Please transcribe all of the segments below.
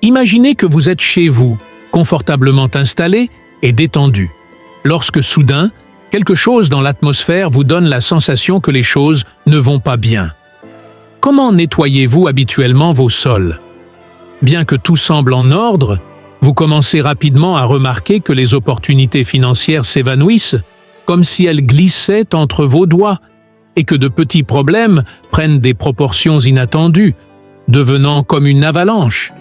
Imaginez que vous êtes chez vous, confortablement installé et détendu, lorsque soudain, quelque chose dans l'atmosphère vous donne la sensation que les choses ne vont pas bien. Comment nettoyez-vous habituellement vos sols? Bien que tout semble en ordre, vous commencez rapidement à remarquer que les opportunités financières s'évanouissent, comme si elles glissaient entre vos doigts, et que de petits problèmes prennent des proportions inattendues, devenant comme une avalanche.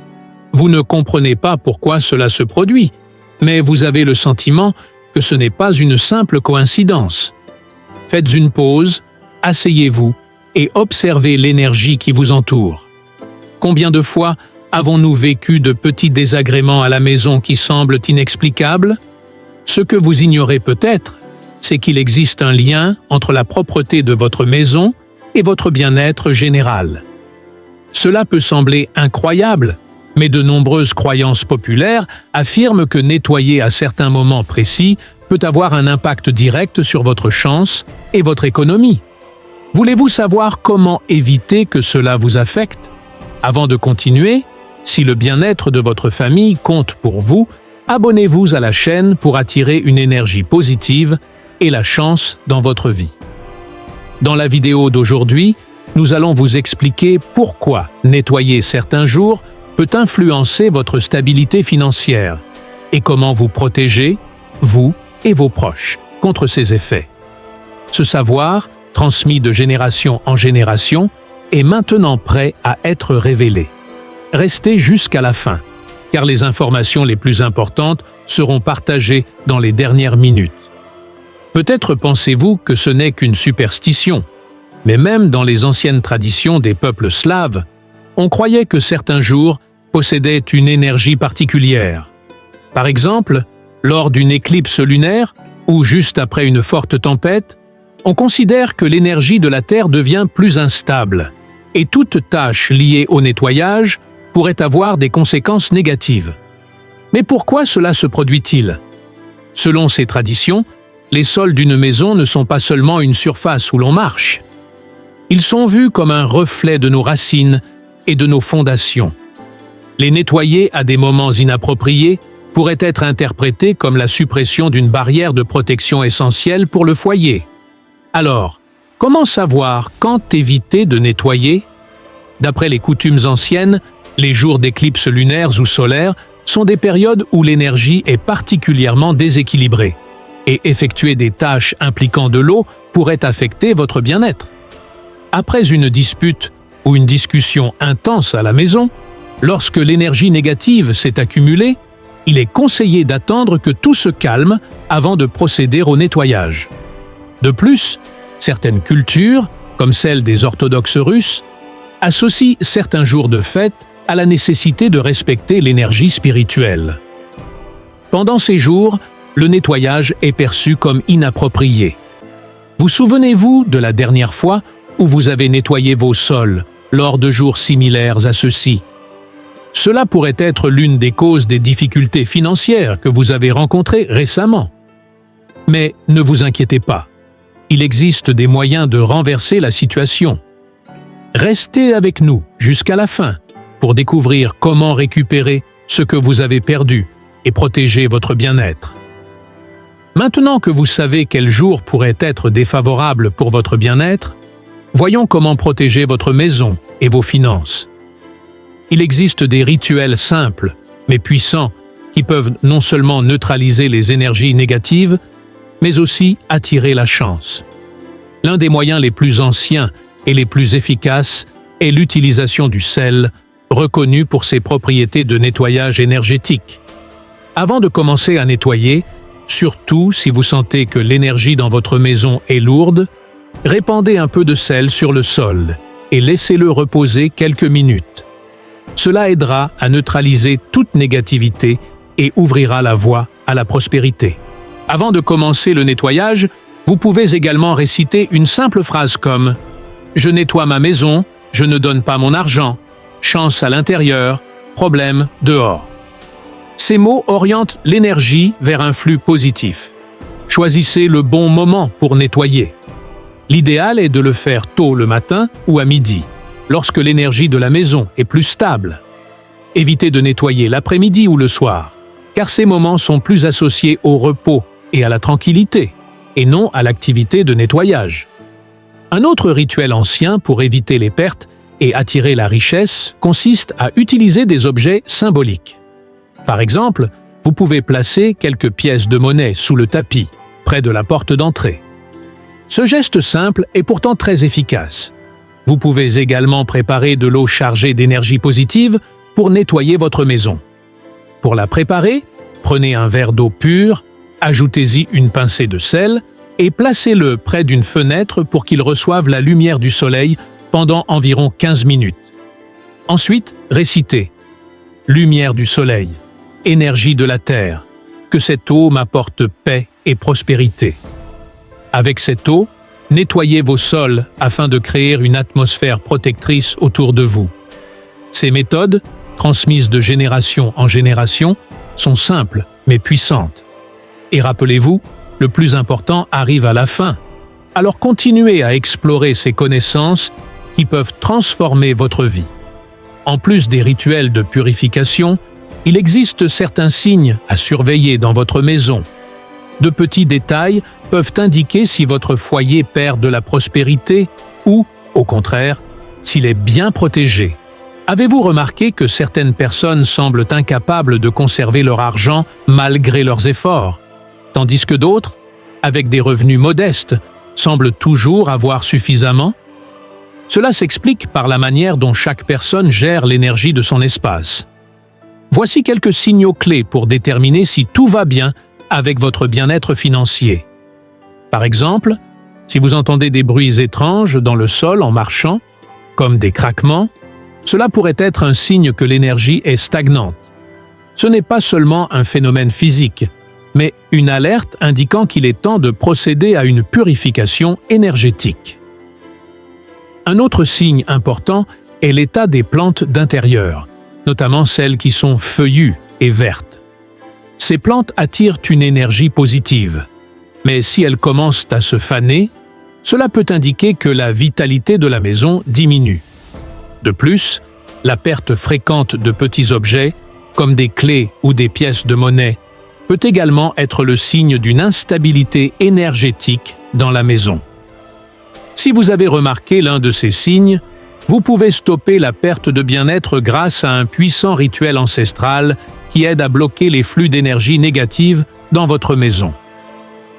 Vous ne comprenez pas pourquoi cela se produit, mais vous avez le sentiment que ce n'est pas une simple coïncidence. Faites une pause, asseyez-vous et observez l'énergie qui vous entoure. Combien de fois avons-nous vécu de petits désagréments à la maison qui semblent inexplicables? Ce que vous ignorez peut-être, c'est qu'il existe un lien entre la propreté de votre maison et votre bien-être général. Cela peut sembler incroyable, mais de nombreuses croyances populaires affirment que nettoyer à certains moments précis peut avoir un impact direct sur votre chance et votre économie. Voulez-vous savoir comment éviter que cela vous affecte? Avant de continuer, si le bien-être de votre famille compte pour vous, abonnez-vous à la chaîne pour attirer une énergie positive et la chance dans votre vie. Dans la vidéo d'aujourd'hui, nous allons vous expliquer pourquoi nettoyer certains jours peut influencer votre stabilité financière et comment vous protéger, vous et vos proches, contre ces effets. Ce savoir, transmis de génération en génération, est maintenant prêt à être révélé. Restez jusqu'à la fin, car les informations les plus importantes seront partagées dans les dernières minutes. Peut-être pensez-vous que ce n'est qu'une superstition, mais même dans les anciennes traditions des peuples slaves, on croyait que certains jours possédaient une énergie particulière. Par exemple, lors d'une éclipse lunaire ou juste après une forte tempête, on considère que l'énergie de la Terre devient plus instable et toute tâche liée au nettoyage pourrait avoir des conséquences négatives. Mais pourquoi cela se produit-il? Selon ces traditions, les sols d'une maison ne sont pas seulement une surface où l'on marche. Ils sont vus comme un reflet de nos racines et de nos fondations. Les nettoyer à des moments inappropriés pourrait être interprété comme la suppression d'une barrière de protection essentielle pour le foyer. Alors, comment savoir quand éviter de nettoyer? D'après les coutumes anciennes, les jours d'éclipses lunaires ou solaires sont des périodes où l'énergie est particulièrement déséquilibrée, et effectuer des tâches impliquant de l'eau pourrait affecter votre bien-être. Après une dispute ou une discussion intense à la maison, lorsque l'énergie négative s'est accumulée, il est conseillé d'attendre que tout se calme avant de procéder au nettoyage. De plus, certaines cultures, comme celle des orthodoxes russes, associent certains jours de fête à la nécessité de respecter l'énergie spirituelle. Pendant ces jours, le nettoyage est perçu comme inapproprié. Vous souvenez-vous de la dernière fois où vous avez nettoyé vos sols lors de jours similaires à ceux-ci? Cela pourrait être l'une des causes des difficultés financières que vous avez rencontrées récemment. Mais ne vous inquiétez pas, il existe des moyens de renverser la situation. Restez avec nous jusqu'à la fin pour découvrir comment récupérer ce que vous avez perdu et protéger votre bien-être. Maintenant que vous savez quel jour pourrait être défavorable pour votre bien-être, voyons comment protéger votre maison et vos finances. Il existe des rituels simples, mais puissants, qui peuvent non seulement neutraliser les énergies négatives, mais aussi attirer la chance. L'un des moyens les plus anciens et les plus efficaces est l'utilisation du sel, reconnu pour ses propriétés de nettoyage énergétique. Avant de commencer à nettoyer, surtout si vous sentez que l'énergie dans votre maison est lourde, répandez un peu de sel sur le sol et laissez-le reposer quelques minutes. Cela aidera à neutraliser toute négativité et ouvrira la voie à la prospérité. Avant de commencer le nettoyage, vous pouvez également réciter une simple phrase comme « Je nettoie ma maison, je ne donne pas mon argent, chance à l'intérieur, problème dehors ». Ces mots orientent l'énergie vers un flux positif. Choisissez le bon moment pour nettoyer. L'idéal est de le faire tôt le matin ou à midi, lorsque l'énergie de la maison est plus stable. Évitez de nettoyer l'après-midi ou le soir, car ces moments sont plus associés au repos et à la tranquillité, et non à l'activité de nettoyage. Un autre rituel ancien pour éviter les pertes et attirer la richesse consiste à utiliser des objets symboliques. Par exemple, vous pouvez placer quelques pièces de monnaie sous le tapis, près de la porte d'entrée. Ce geste simple est pourtant très efficace. Vous pouvez également préparer de l'eau chargée d'énergie positive pour nettoyer votre maison. Pour la préparer, prenez un verre d'eau pure, ajoutez-y une pincée de sel et placez-le près d'une fenêtre pour qu'il reçoive la lumière du soleil pendant environ 15 minutes. Ensuite, récitez « Lumière du soleil, énergie de la terre, que cette eau m'apporte paix et prospérité ». Avec cette eau, nettoyez vos sols afin de créer une atmosphère protectrice autour de vous. Ces méthodes, transmises de génération en génération, sont simples mais puissantes. Et rappelez-vous, le plus important arrive à la fin. Alors continuez à explorer ces connaissances qui peuvent transformer votre vie. En plus des rituels de purification, il existe certains signes à surveiller dans votre maison. De petits détails peuvent indiquer si votre foyer perd de la prospérité ou, au contraire, s'il est bien protégé. Avez-vous remarqué que certaines personnes semblent incapables de conserver leur argent malgré leurs efforts, tandis que d'autres, avec des revenus modestes, semblent toujours avoir suffisamment? Cela s'explique par la manière dont chaque personne gère l'énergie de son espace. Voici quelques signaux clés pour déterminer si tout va bien avec votre bien-être financier. Par exemple, si vous entendez des bruits étranges dans le sol en marchant, comme des craquements, cela pourrait être un signe que l'énergie est stagnante. Ce n'est pas seulement un phénomène physique, mais une alerte indiquant qu'il est temps de procéder à une purification énergétique. Un autre signe important est l'état des plantes d'intérieur, notamment celles qui sont feuillues et vertes. Ces plantes attirent une énergie positive, mais si elles commencent à se faner, cela peut indiquer que la vitalité de la maison diminue. De plus, la perte fréquente de petits objets, comme des clés ou des pièces de monnaie, peut également être le signe d'une instabilité énergétique dans la maison. Si vous avez remarqué l'un de ces signes, vous pouvez stopper la perte de bien-être grâce à un puissant rituel ancestral qui aide à bloquer les flux d'énergie négative dans votre maison.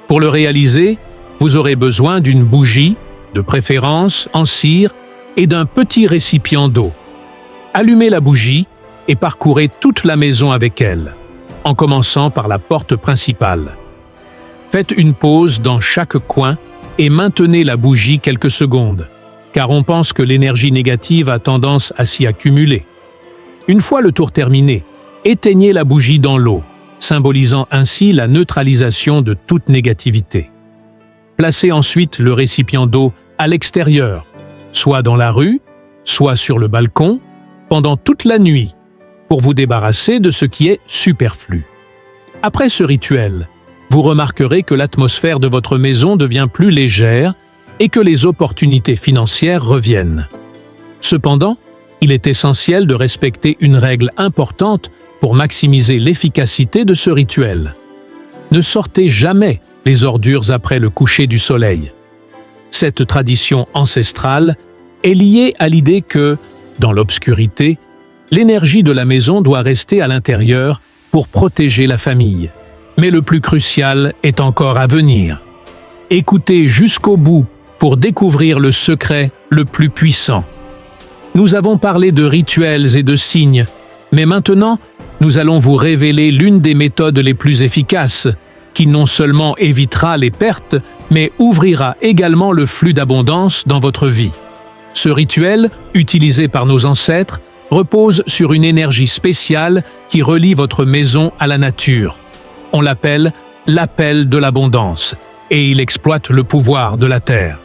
Pour le réaliser, vous aurez besoin d'une bougie, de préférence en cire, et d'un petit récipient d'eau. Allumez la bougie et parcourez toute la maison avec elle, en commençant par la porte principale. Faites une pause dans chaque coin et maintenez la bougie quelques secondes, car on pense que l'énergie négative a tendance à s'y accumuler. Une fois le tour terminé, éteignez la bougie dans l'eau, symbolisant ainsi la neutralisation de toute négativité. Placez ensuite le récipient d'eau à l'extérieur, soit dans la rue, soit sur le balcon, pendant toute la nuit, pour vous débarrasser de ce qui est superflu. Après ce rituel, vous remarquerez que l'atmosphère de votre maison devient plus légère et que les opportunités financières reviennent. Cependant, il est essentiel de respecter une règle importante pour maximiser l'efficacité de ce rituel. Ne sortez jamais les ordures après le coucher du soleil. Cette tradition ancestrale est liée à l'idée que, dans l'obscurité, l'énergie de la maison doit rester à l'intérieur pour protéger la famille. Mais le plus crucial est encore à venir. Écoutez jusqu'au bout pour découvrir le secret le plus puissant. Nous avons parlé de rituels et de signes, mais maintenant, nous allons vous révéler l'une des méthodes les plus efficaces, qui non seulement évitera les pertes, mais ouvrira également le flux d'abondance dans votre vie. Ce rituel, utilisé par nos ancêtres, repose sur une énergie spéciale qui relie votre maison à la nature. On l'appelle l'appel de l'abondance, et il exploite le pouvoir de la terre.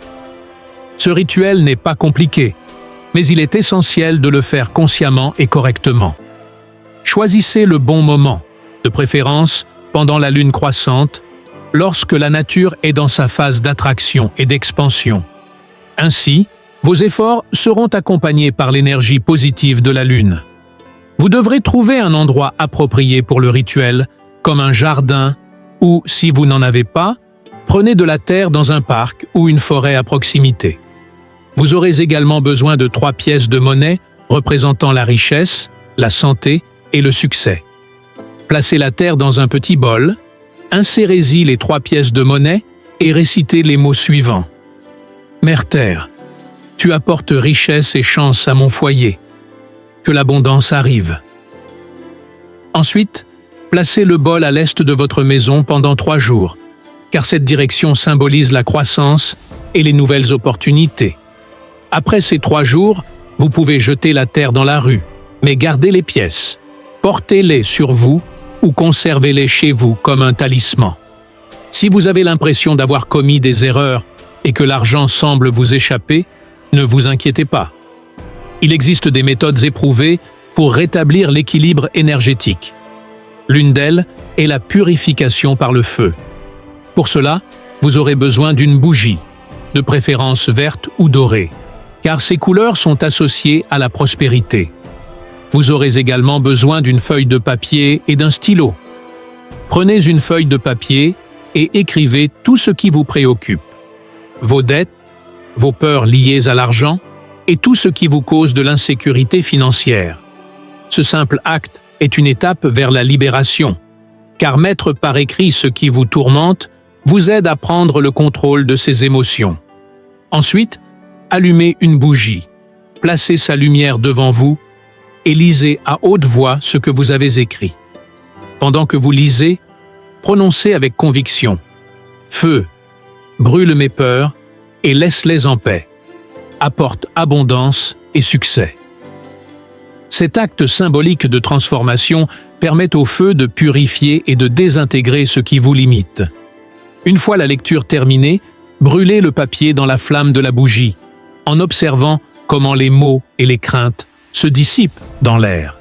Ce rituel n'est pas compliqué, mais il est essentiel de le faire consciemment et correctement. Choisissez le bon moment, de préférence pendant la lune croissante, lorsque la nature est dans sa phase d'attraction et d'expansion. Ainsi, vos efforts seront accompagnés par l'énergie positive de la lune. Vous devrez trouver un endroit approprié pour le rituel, comme un jardin, ou, si vous n'en avez pas, prenez de la terre dans un parc ou une forêt à proximité. Vous aurez également besoin de 3 pièces de monnaie représentant la richesse, la santé et le succès. Placez la terre dans un petit bol, insérez-y les 3 pièces de monnaie et récitez les mots suivants. Mère Terre, tu apportes richesse et chance à mon foyer. Que l'abondance arrive. Ensuite, placez le bol à l'est de votre maison pendant 3 jours, car cette direction symbolise la croissance et les nouvelles opportunités. Après ces 3 jours, vous pouvez jeter la terre dans la rue, mais gardez les pièces. Portez-les sur vous ou conservez-les chez vous comme un talisman. Si vous avez l'impression d'avoir commis des erreurs et que l'argent semble vous échapper, ne vous inquiétez pas. Il existe des méthodes éprouvées pour rétablir l'équilibre énergétique. L'une d'elles est la purification par le feu. Pour cela, vous aurez besoin d'une bougie, de préférence verte ou dorée, car ces couleurs sont associées à la prospérité. Vous aurez également besoin d'une feuille de papier et d'un stylo. Prenez une feuille de papier et écrivez tout ce qui vous préoccupe. Vos dettes, vos peurs liées à l'argent et tout ce qui vous cause de l'insécurité financière. Ce simple acte est une étape vers la libération, car mettre par écrit ce qui vous tourmente vous aide à prendre le contrôle de ces émotions. Ensuite, allumez une bougie, placez sa lumière devant vous et lisez à haute voix ce que vous avez écrit. Pendant que vous lisez, prononcez avec conviction « Feu, brûle mes peurs et laisse-les en paix. Apporte abondance et succès. » Cet acte symbolique de transformation permet au feu de purifier et de désintégrer ce qui vous limite. Une fois la lecture terminée, brûlez le papier dans la flamme de la bougie, en observant comment les maux et les craintes se dissipent dans l'air.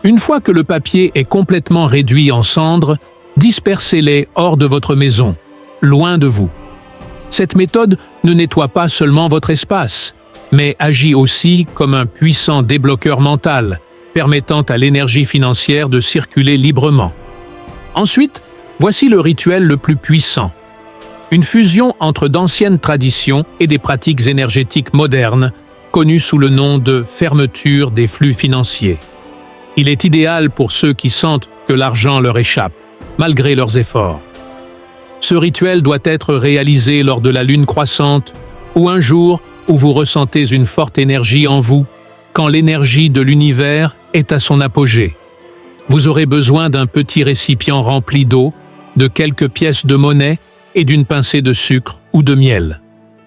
Une fois que le papier est complètement réduit en cendres, dispersez-les hors de votre maison, loin de vous. Cette méthode ne nettoie pas seulement votre espace, mais agit aussi comme un puissant débloqueur mental, permettant à l'énergie financière de circuler librement. Ensuite, voici le rituel le plus puissant. Une fusion entre d'anciennes traditions et des pratiques énergétiques modernes, connues sous le nom de fermeture des flux financiers. Il est idéal pour ceux qui sentent que l'argent leur échappe, malgré leurs efforts. Ce rituel doit être réalisé lors de la lune croissante ou un jour où vous ressentez une forte énergie en vous, quand l'énergie de l'univers est à son apogée. Vous aurez besoin d'un petit récipient rempli d'eau, de quelques pièces de monnaie et d'une pincée de sucre ou de miel.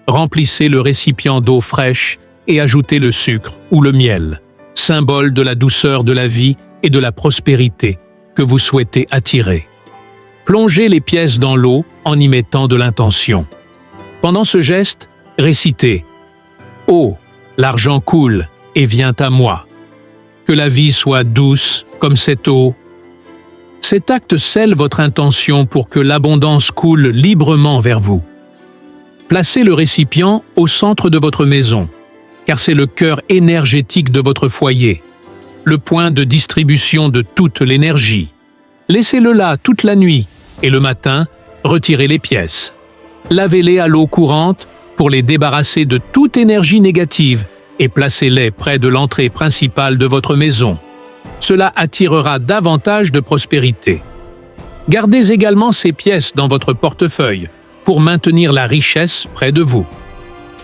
Remplissez le récipient d'eau fraîche et ajoutez le sucre ou le miel, symbole de la douceur de la vie et de la prospérité que vous souhaitez attirer. Plongez les pièces dans l'eau en y mettant de l'intention. Pendant ce geste, récitez « Eau, l'argent coule et vient à moi. Que la vie soit douce comme cette eau. » Cet acte scelle votre intention pour que l'abondance coule librement vers vous. Placez le récipient au centre de votre maison, car c'est le cœur énergétique de votre foyer, le point de distribution de toute l'énergie. Laissez-le là toute la nuit et le matin, retirez les pièces. Lavez-les à l'eau courante pour les débarrasser de toute énergie négative et placez-les près de l'entrée principale de votre maison. Cela attirera davantage de prospérité. Gardez également ces pièces dans votre portefeuille pour maintenir la richesse près de vous.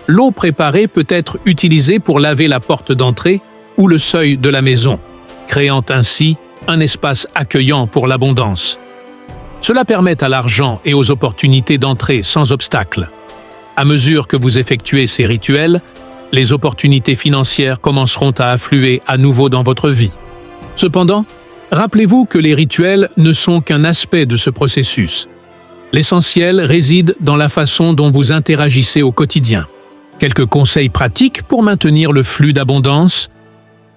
L'eau préparée peut être utilisée pour laver la porte d'entrée ou le seuil de la maison, créant ainsi un espace accueillant pour l'abondance. Cela permet à l'argent et aux opportunités d'entrer sans obstacle. À mesure que vous effectuez ces rituels, les opportunités financières commenceront à affluer à nouveau dans votre vie. Cependant, rappelez-vous que les rituels ne sont qu'un aspect de ce processus. L'essentiel réside dans la façon dont vous interagissez au quotidien. Quelques conseils pratiques pour maintenir le flux d'abondance.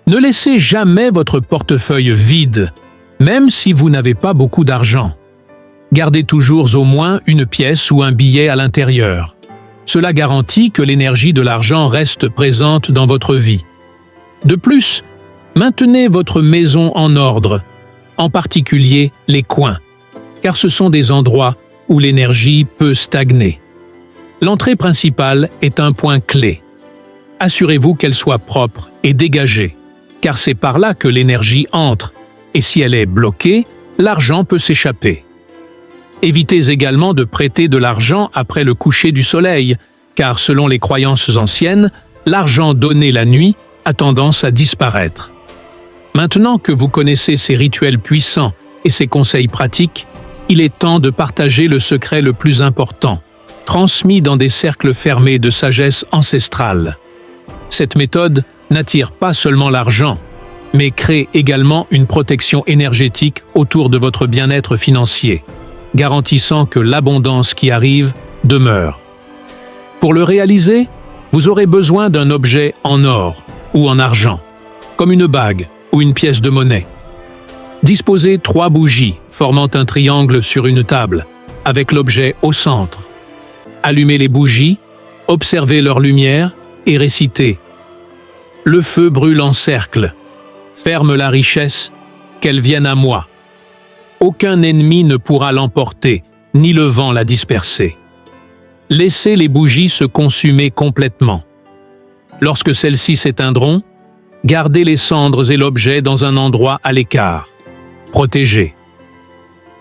Ne laissez jamais votre portefeuille vide, même si vous n'avez pas beaucoup d'argent. Gardez toujours au moins une pièce ou un billet à l'intérieur. Cela garantit que l'énergie de l'argent reste présente dans votre vie. De plus, Maintenez votre maison en ordre, en particulier les coins, car ce sont des endroits où l'énergie peut stagner. L'entrée principale est un point clé. Assurez-vous qu'elle soit propre et dégagée, car c'est par là que l'énergie entre, et si elle est bloquée, l'argent peut s'échapper. Évitez également de prêter de l'argent après le coucher du soleil, car selon les croyances anciennes, l'argent donné la nuit a tendance à disparaître. Maintenant que vous connaissez ces rituels puissants et ces conseils pratiques, il est temps de partager le secret le plus important, transmis dans des cercles fermés de sagesse ancestrale. Cette méthode n'attire pas seulement l'argent, mais crée également une protection énergétique autour de votre bien-être financier, garantissant que l'abondance qui arrive demeure. Pour le réaliser, vous aurez besoin d'un objet en or ou en argent, comme une bague ou une pièce de monnaie. Disposez 3 bougies formant un triangle sur une table, avec l'objet au centre. Allumez les bougies, observez leur lumière et récitez « Le feu brûle en cercle, ferme la richesse, qu'elle vienne à moi. Aucun ennemi ne pourra l'emporter, ni le vent la disperser. Laissez les bougies se consumer complètement. Lorsque celles-ci s'éteindront, gardez les cendres et l'objet dans un endroit à l'écart, protégé.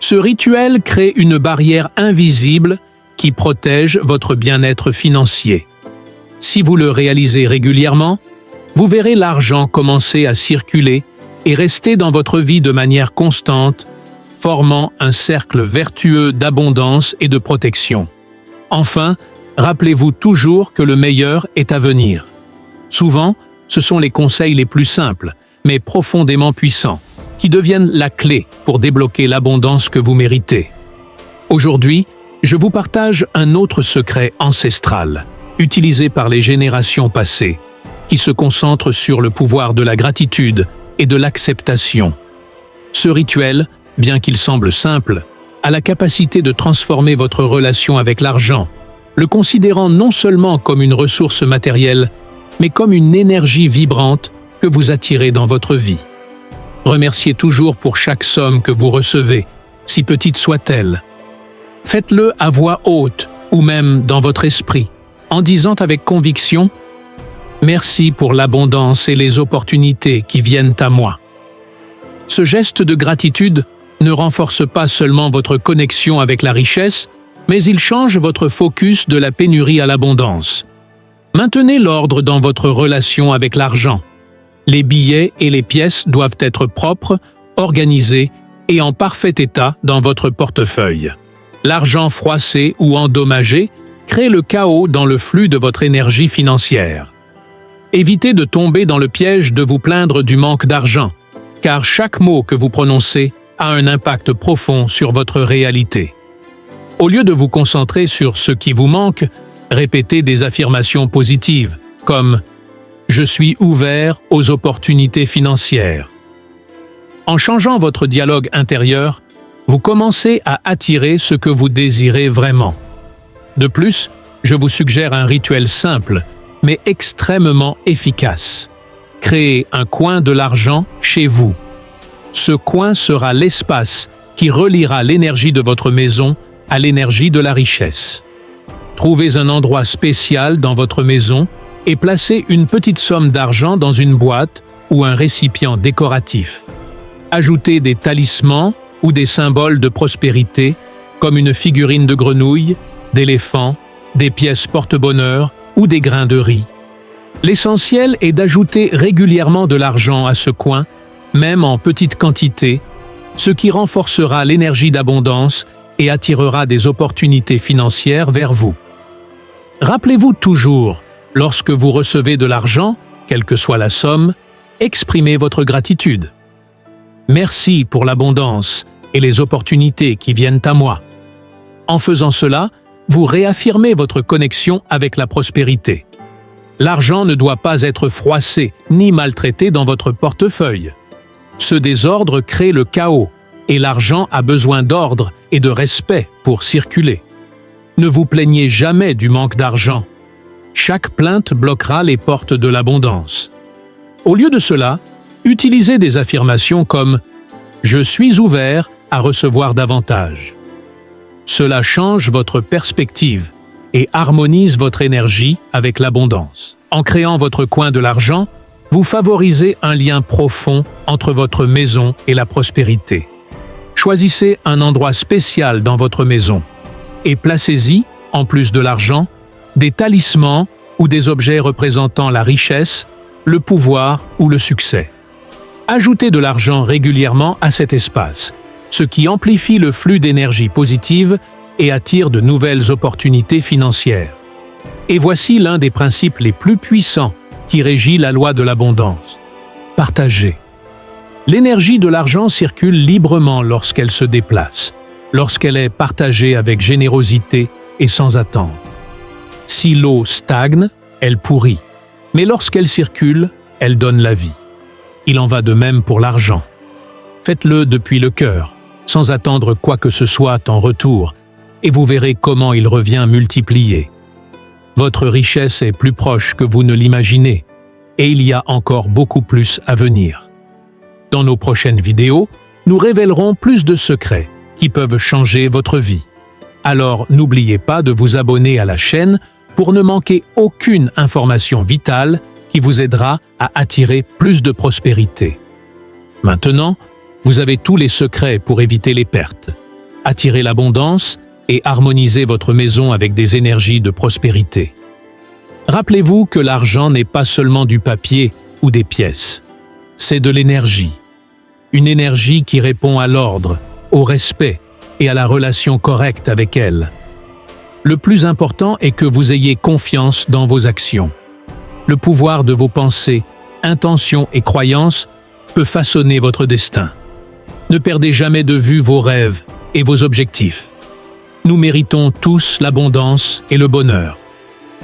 Ce rituel crée une barrière invisible qui protège votre bien-être financier. Si vous le réalisez régulièrement, vous verrez l'argent commencer à circuler et rester dans votre vie de manière constante, formant un cercle vertueux d'abondance et de protection. Enfin, rappelez-vous toujours que le meilleur est à venir. Souvent, ce sont les conseils les plus simples, mais profondément puissants, qui deviennent la clé pour débloquer l'abondance que vous méritez. Aujourd'hui, je vous partage un autre secret ancestral, utilisé par les générations passées, qui se concentre sur le pouvoir de la gratitude et de l'acceptation. Ce rituel, bien qu'il semble simple, a la capacité de transformer votre relation avec l'argent, le considérant non seulement comme une ressource matérielle, mais comme une énergie vibrante que vous attirez dans votre vie. Remerciez toujours pour chaque somme que vous recevez, si petite soit-elle. Faites-le à voix haute ou même dans votre esprit, en disant avec conviction « Merci pour l'abondance et les opportunités qui viennent à moi ». Ce geste de gratitude ne renforce pas seulement votre connexion avec la richesse, mais il change votre focus de la pénurie à l'abondance. Maintenez l'ordre dans votre relation avec l'argent. Les billets et les pièces doivent être propres, organisés et en parfait état dans votre portefeuille. L'argent froissé ou endommagé crée le chaos dans le flux de votre énergie financière. Évitez de tomber dans le piège de vous plaindre du manque d'argent, car chaque mot que vous prononcez a un impact profond sur votre réalité. Au lieu de vous concentrer sur ce qui vous manque, répétez des affirmations positives, comme « Je suis ouvert aux opportunités financières ». En changeant votre dialogue intérieur, vous commencez à attirer ce que vous désirez vraiment. De plus, je vous suggère un rituel simple, mais extrêmement efficace. Créez un coin de l'argent chez vous. Ce coin sera l'espace qui reliera l'énergie de votre maison à l'énergie de la richesse. Trouvez un endroit spécial dans votre maison et placez une petite somme d'argent dans une boîte ou un récipient décoratif. Ajoutez des talismans ou des symboles de prospérité, comme une figurine de grenouille, d'éléphant, des pièces porte-bonheur ou des grains de riz. L'essentiel est d'ajouter régulièrement de l'argent à ce coin, même en petite quantité, ce qui renforcera l'énergie d'abondance et attirera des opportunités financières vers vous. Rappelez-vous toujours, lorsque vous recevez de l'argent, quelle que soit la somme, exprimez votre gratitude. Merci pour l'abondance et les opportunités qui viennent à moi. En faisant cela, vous réaffirmez votre connexion avec la prospérité. L'argent ne doit pas être froissé ni maltraité dans votre portefeuille. Ce désordre crée le chaos et l'argent a besoin d'ordre et de respect pour circuler. Ne vous plaignez jamais du manque d'argent. Chaque plainte bloquera les portes de l'abondance. Au lieu de cela, Utilisez des affirmations comme « Je suis ouvert à recevoir davantage ». Cela change votre perspective et harmonise votre énergie avec l'abondance. En créant votre coin de l'argent, vous favorisez un lien profond entre votre maison et la prospérité. Choisissez un endroit spécial dans votre maison et placez-y, en plus de l'argent, des talismans ou des objets représentant la richesse, le pouvoir ou le succès. Ajoutez de l'argent régulièrement à cet espace, ce qui amplifie le flux d'énergie positive et attire de nouvelles opportunités financières. Et voici l'un des principes les plus puissants qui régit la loi de l'abondance. Partagez. L'énergie de l'argent circule librement lorsqu'elle se déplace, lorsqu'elle est partagée avec générosité et sans attente. Si l'eau stagne, elle pourrit, mais lorsqu'elle circule, elle donne la vie. Il en va de même pour l'argent. Faites-le depuis le cœur, sans attendre quoi que ce soit en retour, et vous verrez comment il revient multiplié. Votre richesse est plus proche que vous ne l'imaginez, et il y a encore beaucoup plus à venir. Dans nos prochaines vidéos, nous révélerons plus de secrets qui peuvent changer votre vie. Alors n'oubliez pas de vous abonner à la chaîne pour ne manquer aucune information vitale qui vous aidera à attirer plus de prospérité. Maintenant, vous avez tous les secrets pour éviter les pertes, attirer l'abondance et harmoniser votre maison avec des énergies de prospérité. Rappelez-vous que l'argent n'est pas seulement du papier ou des pièces, c'est de l'énergie. Une énergie qui répond à l'ordre, au respect et à la relation correcte avec elle. Le plus important est que vous ayez confiance dans vos actions. Le pouvoir de vos pensées, intentions et croyances peut façonner votre destin. Ne perdez jamais de vue vos rêves et vos objectifs. Nous méritons tous l'abondance et le bonheur.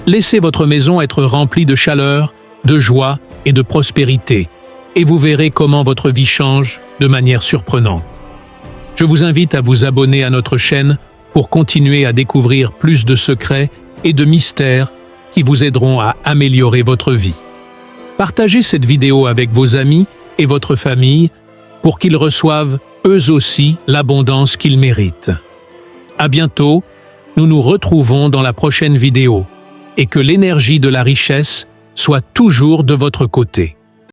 Laissez votre maison être remplie de chaleur, de joie et de prospérité, et vous verrez comment votre vie change de manière surprenante. Je vous invite à vous abonner à notre chaîne pour continuer à découvrir plus de secrets et de mystères qui vous aideront à améliorer votre vie. Partagez cette vidéo avec vos amis et votre famille pour qu'ils reçoivent eux aussi l'abondance qu'ils méritent. À bientôt, nous nous retrouvons dans la prochaine vidéo et que l'énergie de la richesse soit toujours de votre côté.